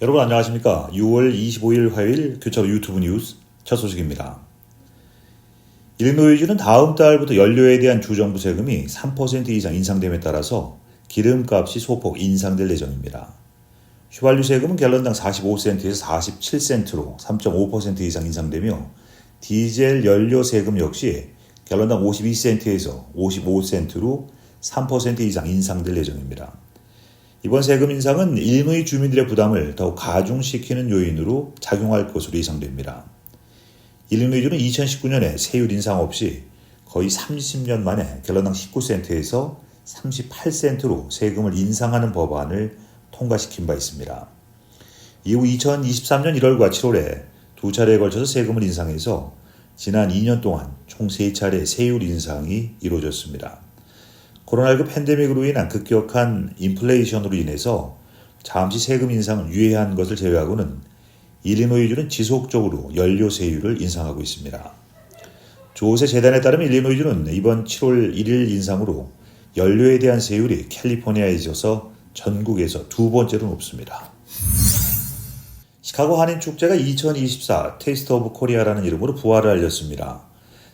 여러분 안녕하십니까? 6월 25일 화요일 교차로 유튜브 뉴스 첫 소식입니다. 일리노이주는 다음 달부터 연료에 대한 주정부 세금이 3% 이상 인상됨에 따라서 기름값이 소폭 인상될 예정입니다. 휘발유 세금은 갤런당 45센트에서 47센트로 3.5% 이상 인상되며 디젤 연료 세금 역시 갤런당 52센트에서 55센트로 3% 이상 인상될 예정입니다. 이번 세금 인상은 일리노이 주민들의 부담을 더욱 가중시키는 요인으로 작용할 것으로 예상됩니다. 일리노이주는 2019년에 세율 인상 없이 거의 30년 만에 갤런당 19센트에서 38센트로 세금을 인상하는 법안을 통과시킨 바 있습니다. 이후 2023년 1월과 7월에 두 차례에 걸쳐서 세금을 인상해서 지난 2년 동안 총 3차례 세율 인상이 이루어졌습니다. 코로나19 팬데믹으로 인한 급격한 인플레이션으로 인해서 잠시 세금 인상을 유예한 것을 제외하고는 일리노이주는 지속적으로 연료 세율을 인상하고 있습니다. 조세 재단에 따르면 일리노이주는 이번 7월 1일 인상으로 연료에 대한 세율이 캘리포니아에 이어서 전국에서 두 번째로 높습니다. 시카고 한인축제가 2024 테이스트 오브 코리아라는 이름으로 부활을 알렸습니다.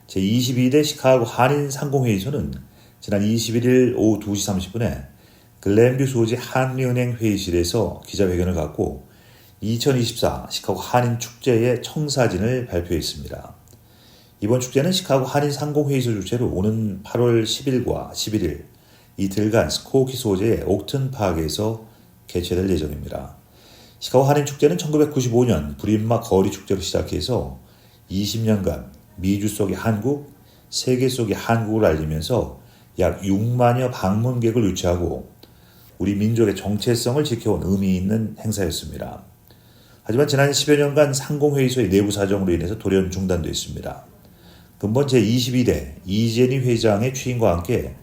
제22대 시카고 한인상공회의소는 지난 21일 오후 2시 30분에 글렌뷰 소재 한미은행 회의실에서 기자회견을 갖고 2024 시카고 한인축제의 청사진을 발표했습니다. 이번 축제는 시카고 한인상공회의소 주최로 오는 8월 10일과 11일 이틀간 스코키 소재의 옥튼파크에서 개최될 예정입니다. 시카고 한인축제는 1995년 브린마 거리축제로 시작해서 20년간 미주 속의 한국, 세계 속의 한국을 알리면서 약 6만여 방문객을 유치하고 우리 민족의 정체성을 지켜온 의미 있는 행사였습니다. 하지만 지난 10여 년간 상공회의소의 내부 사정으로 인해서 돌연 중단됐습니다. 근본 제22대 이재니 회장의 취임과 함께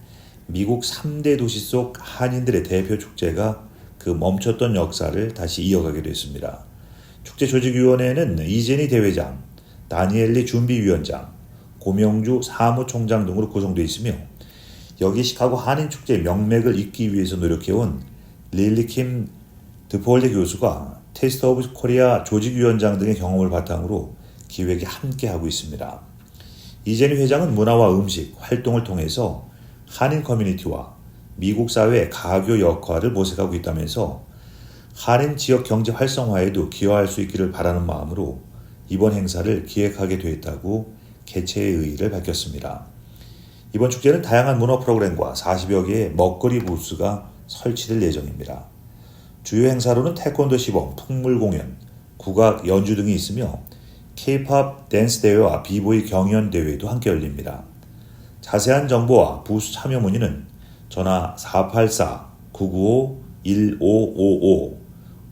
미국 3대 도시 속 한인들의 대표 축제가 그 멈췄던 역사를 다시 이어가게 됐습니다. 축제 조직위원회는 이재니 대회장, 다니엘리 준비위원장, 고명주 사무총장 등으로 구성되어 있으며 여기 시카고 한인축제의 명맥을 잇기 위해서 노력해온 릴리킴 드폴리 교수가 테이스트 오브 코리아 조직위원장 등의 경험을 바탕으로 기획에 함께하고 있습니다. 이재니 회장은 문화와 음식, 활동을 통해서 한인 커뮤니티와 미국 사회의 가교 역할을 모색하고 있다면서 한인 지역 경제 활성화에도 기여할 수 있기를 바라는 마음으로 이번 행사를 기획하게 되었다고 개최의 의의를 밝혔습니다. 이번 축제는 다양한 문화 프로그램과 40여 개의 먹거리 부스가 설치될 예정입니다. 주요 행사로는 태권도 시범, 풍물 공연, 국악 연주 등이 있으며 K-POP 댄스 대회와 비보이 경연 대회도 함께 열립니다. 자세한 정보와 부스 참여 문의는 전화 484-995-1555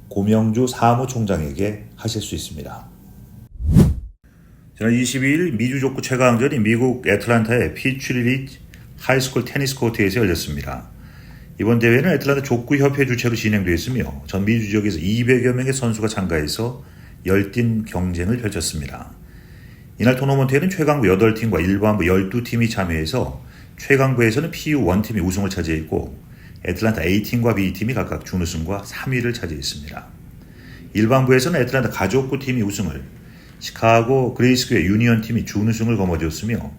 고명주 사무총장에게 하실 수 있습니다. 지난 22일 미주 족구 최강전이 미국 애틀랜타의 피츠리지 하이스쿨 테니스 코트에서 열렸습니다. 이번 대회는 애틀랜타 족구협회 주최로 진행되었으며 전 미주 지역에서 200여 명의 선수가 참가해서 열띤 경쟁을 펼쳤습니다. 이날 토너먼트에는 최강부 8팀과 일반부 12팀이 참여해서 최강부에서는 PU 1팀이 우승을 차지했고 애틀랜타 A팀과 B팀이 각각 준우승과 3위를 차지했습니다. 일반부에서는 애틀랜타 가족부 팀이 우승을, 시카고 그레이스교회 유니언 팀이 준우승을 거머쥐었으며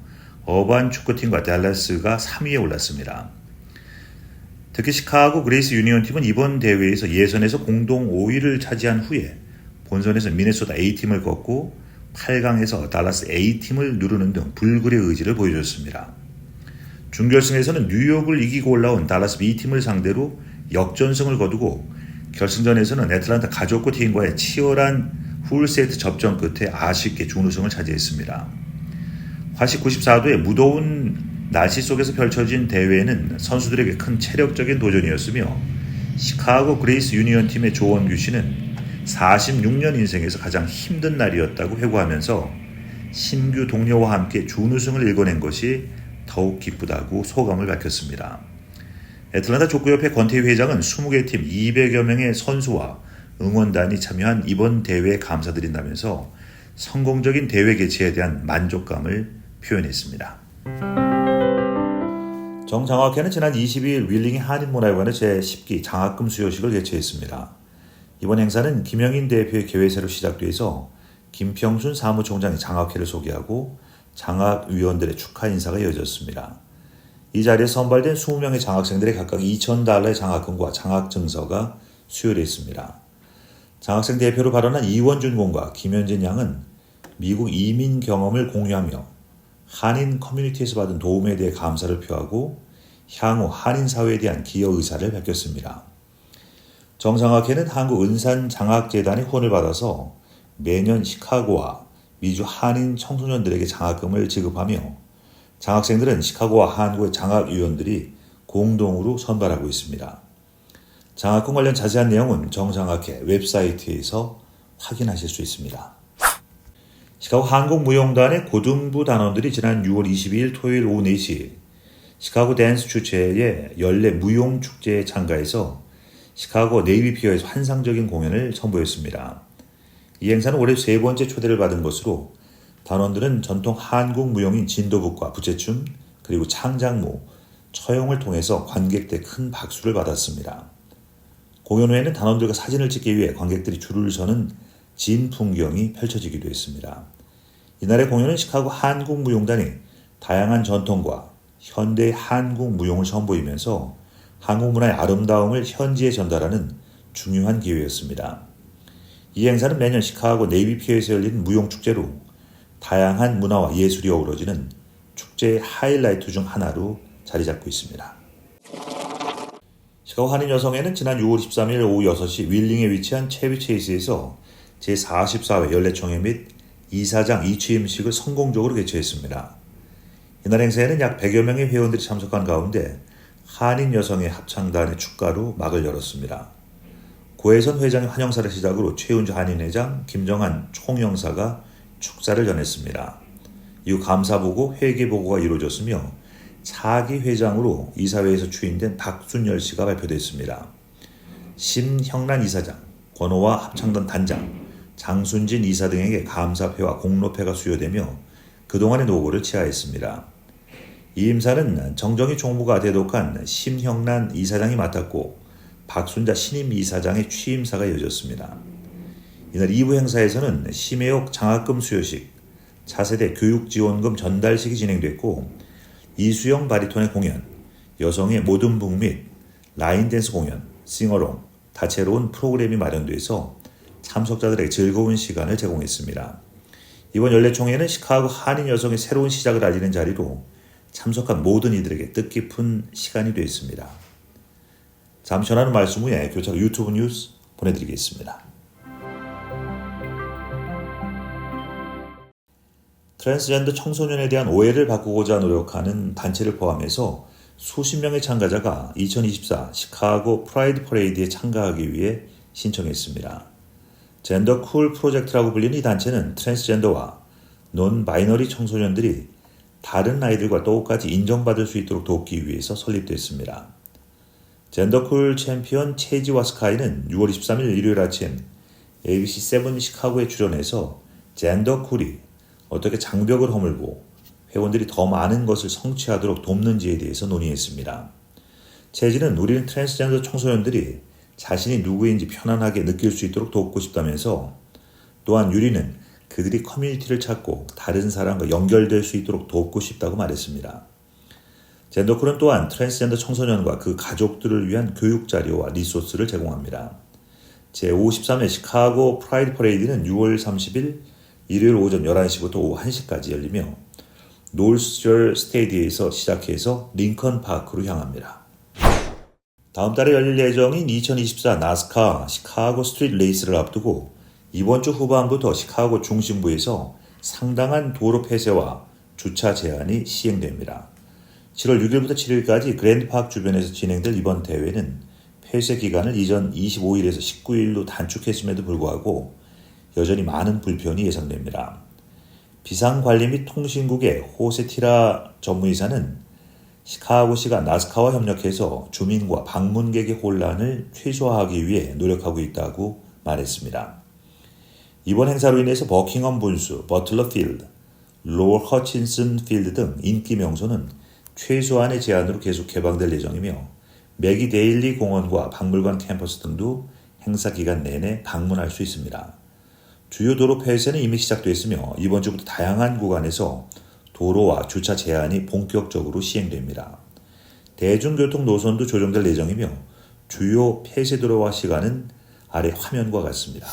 어반 축구팀과 댈러스가 3위에 올랐습니다. 특히 시카고 그레이스 유니언 팀은 이번 대회에서 예선에서 공동 5위를 차지한 후에 본선에서 미네소타 A팀을 꺾고 8강에서 달라스 A팀을 누르는 등 불굴의 의지를 보여줬습니다. 준결승에서는 뉴욕을 이기고 올라온 달라스 B팀을 상대로 역전승을 거두고 결승전에서는 애틀랜타 가족구 팀과의 치열한 풀세트 접전 끝에 아쉽게 준우승을 차지했습니다. 화씨 94도의 무더운 날씨 속에서 펼쳐진 대회는 선수들에게 큰 체력적인 도전이었으며 시카고 그레이스 유니언 팀의 조원규 씨는 46년 인생에서 가장 힘든 날이었다고 회고하면서 신규 동료와 함께 준우승을 일궈낸 것이 더욱 기쁘다고 소감을 밝혔습니다. 애틀랜타 족구협회 권태희 회장은 20개 팀 200여 명의 선수와 응원단이 참여한 이번 대회에 감사드린다면서 성공적인 대회 개최에 대한 만족감을 표현했습니다. 정장학회는 지난 22일 윌링의 한인문화회관의 제10기 장학금 수여식을 개최했습니다. 이번 행사는 김영인 대표의 개회세로 시작돼서 김평순 사무총장이 장학회를 소개하고 장학위원들의 축하 인사가 이어졌습니다. 이 자리에 선발된 20명의 장학생들의 각각 $2,000의 장학금과 장학증서가 수여됐습니다. 장학생 대표로 발언한 이원준 공과 김현진 양은 미국 이민 경험을 공유하며 한인 커뮤니티에서 받은 도움에 대해 감사를 표하고 향후 한인 사회에 대한 기여 의사를 밝혔습니다. 정장학회는 한국은산장학재단의 후원을 받아서 매년 시카고와 미주 한인 청소년들에게 장학금을 지급하며 장학생들은 시카고와 한국의 장학위원들이 공동으로 선발하고 있습니다. 장학금 관련 자세한 내용은 정장학회 웹사이트에서 확인하실 수 있습니다. 시카고 한국무용단의 고등부 단원들이 지난 6월 22일 토요일 오후 4시 시카고 댄스 주최의 연례 무용축제에 참가해서 시카고 네이비피어에서 환상적인 공연을 선보였습니다. 이 행사는 올해 세 번째 초대를 받은 것으로 단원들은 전통 한국 무용인 진도북과 부채춤 그리고 창작무, 처용을 통해서 관객들의 큰 박수를 받았습니다. 공연 후에는 단원들과 사진을 찍기 위해 관객들이 줄을 서는 진 풍경이 펼쳐지기도 했습니다. 이날의 공연은 시카고 한국무용단이 다양한 전통과 현대 한국 무용을 선보이면서 한국 문화의 아름다움을 현지에 전달하는 중요한 기회였습니다. 이 행사는 매년 시카고 네이비피어에서 열리는 무용축제로 다양한 문화와 예술이 어우러지는 축제의 하이라이트 중 하나로 자리 잡고 있습니다. 시카고 한인 여성회는 지난 6월 13일 오후 6시 윌링에 위치한 체비체이스에서 제44회 연례총회 및 이사장 이취임식을 성공적으로 개최했습니다. 이날 행사에는 약 100여 명의 회원들이 참석한 가운데 한인 여성의 합창단의 축가로 막을 열었습니다. 고혜선 회장의 환영사를 시작으로 최은주 한인회장, 김정한 총영사가 축사를 전했습니다. 이후 감사보고, 회계보고가 이루어졌으며 차기 회장으로 이사회에서 추인된 박순열 씨가 발표됐습니다. 심형란 이사장, 권호와 합창단 단장, 장순진 이사 등에게 감사패와 공로패가 수여되며 그동안의 노고를 치하했습니다. 이 임사는 정정희 총무가 대독한 심형란 이사장이 맡았고 박순자 신임 이사장의 취임사가 이어졌습니다. 이날 2부 행사에서는 심혜옥 장학금 수여식, 차세대 교육지원금 전달식이 진행됐고 이수영 바리톤의 공연, 여성의 모든 북 및 라인댄스 공연, 싱어롱, 다채로운 프로그램이 마련돼서 참석자들에게 즐거운 시간을 제공했습니다. 이번 연례총회는 시카고 한인 여성의 새로운 시작을 알리는 자리로 참석한 모든 이들에게 뜻깊은 시간이 되었습니다. 잠시 전하는 말씀 후에 교차로 유튜브 뉴스 보내드리겠습니다. 트랜스젠더 청소년에 대한 오해를 바꾸고자 노력하는 단체를 포함해서 수십 명의 참가자가 2024 시카고 프라이드 퍼레이드에 참가하기 위해 신청했습니다. 젠더 쿨 프로젝트라고 불리는 이 단체는 트랜스젠더와 논 바이너리 청소년들이 다른 아이들과 똑같이 인정받을 수 있도록 돕기 위해서 설립됐습니다. 젠더쿨 챔피언 체지와 스카이는 6월 23일 일요일 아침 ABC7 시카고에 출연해서 젠더쿨이 어떻게 장벽을 허물고 회원들이 더 많은 것을 성취하도록 돕는지에 대해서 논의했습니다. 체지는 우리는 트랜스젠더 청소년들이 자신이 누구인지 편안하게 느낄 수 있도록 돕고 싶다면서 또한 유리는 그들이 커뮤니티를 찾고 다른 사람과 연결될 수 있도록 돕고 싶다고 말했습니다. 젠더쿨은 또한 트랜스젠더 청소년과 그 가족들을 위한 교육 자료와 리소스를 제공합니다. 제53회 시카고 프라이드 퍼레이드는 6월 30일 일요일 오전 11시부터 오후 1시까지 열리며 노스절 스테디에서 시작해서 링컨 파크로 향합니다. 다음 달에 열릴 예정인 2024 나스카 시카고 스트리트 레이스를 앞두고 이번 주 후반부터 시카고 중심부에서 상당한 도로 폐쇄와 주차 제한이 시행됩니다. 7월 6일부터 7일까지 그랜드파크 주변에서 진행될 이번 대회는 폐쇄 기간을 이전 25일에서 19일로 단축했음에도 불구하고 여전히 많은 불편이 예상됩니다. 비상관리 및 통신국의 호세티라 전무이사는 시카고시가 나스카와 협력해서 주민과 방문객의 혼란을 최소화하기 위해 노력하고 있다고 말했습니다. 이번 행사로 인해서 버킹엄 분수, 버틀러 필드, 로어 허친슨 필드 등 인기 명소는 최소한의 제한으로 계속 개방될 예정이며 맥이 데일리 공원과 박물관 캠퍼스 등도 행사 기간 내내 방문할 수 있습니다. 주요 도로 폐쇄는 이미 시작됐으며 이번 주부터 다양한 구간에서 도로와 주차 제한이 본격적으로 시행됩니다. 대중교통 노선도 조정될 예정이며 주요 폐쇄 도로와 시간은 아래 화면과 같습니다.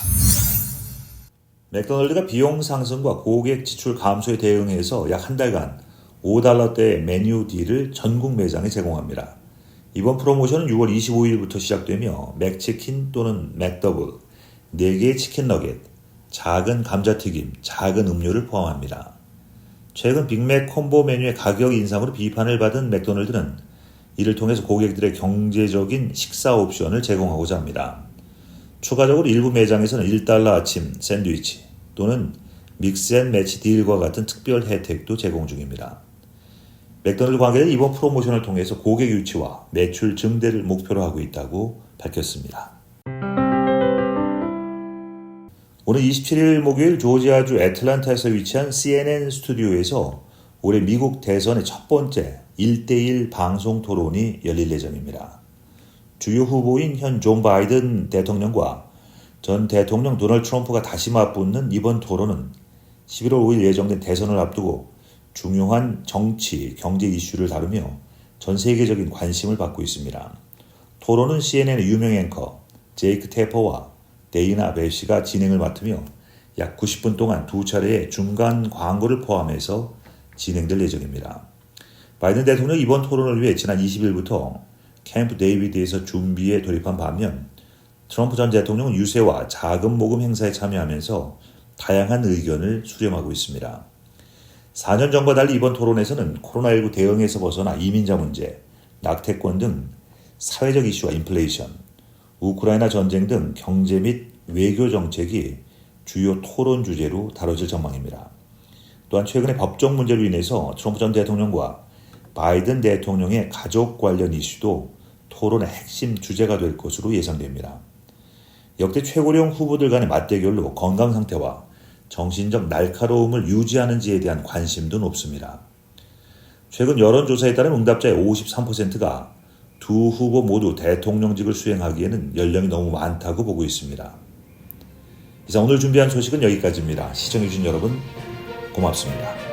맥도날드가 비용 상승과 고객 지출 감소에 대응해서 약 한 달간 $5대의 메뉴 딜을 전국 매장에 제공합니다. 이번 프로모션은 6월 25일부터 시작되며 맥치킨 또는 맥더블, 4개의 치킨 너겟, 작은 감자튀김, 작은 음료를 포함합니다. 최근 빅맥 콤보 메뉴의 가격 인상으로 비판을 받은 맥도날드는 이를 통해서 고객들의 경제적인 식사 옵션을 제공하고자 합니다. 추가적으로 일부 매장에서는 $1 아침 샌드위치 또는 믹스앤매치 딜과 같은 특별 혜택도 제공 중입니다. 맥도날드 관계는 이번 프로모션을 통해서 고객 유치와 매출 증대를 목표로 하고 있다고 밝혔습니다. 오늘 27일 목요일 조지아주 애틀랜타에서 위치한 CNN 스튜디오에서 올해 미국 대선의 첫 번째 1대1 방송 토론이 열릴 예정입니다. 주요 후보인 현 존 바이든 대통령과 전 대통령 도널드 트럼프가 다시 맞붙는 이번 토론은 11월 5일 예정된 대선을 앞두고 중요한 정치, 경제 이슈를 다루며 전 세계적인 관심을 받고 있습니다. 토론은 CNN의 유명 앵커 제이크 테퍼와 데이나 벨시가 진행을 맡으며 약 90분 동안 두 차례의 중간 광고를 포함해서 진행될 예정입니다. 바이든 대통령이 이번 토론을 위해 지난 20일부터 캠프 데이비드에서 준비에 돌입한 반면 트럼프 전 대통령은 유세와 자금 모금 행사에 참여하면서 다양한 의견을 수렴하고 있습니다. 4년 전과 달리 이번 토론에서는 코로나19 대응에서 벗어나 이민자 문제, 낙태권 등 사회적 이슈와 인플레이션, 우크라이나 전쟁 등 경제 및 외교 정책이 주요 토론 주제로 다뤄질 전망입니다. 또한 최근의 법적 문제로 인해서 트럼프 전 대통령과 바이든 대통령의 가족 관련 이슈도 토론의 핵심 주제가 될 것으로 예상됩니다. 역대 최고령 후보들 간의 맞대결로 건강 상태와 정신적 날카로움을 유지하는지에 대한 관심도 높습니다. 최근 여론조사에 따른 응답자의 53%가 두 후보 모두 대통령직을 수행하기에는 연령이 너무 많다고 보고 있습니다. 이상 오늘 준비한 소식은 여기까지입니다. 시청해주신 여러분 고맙습니다.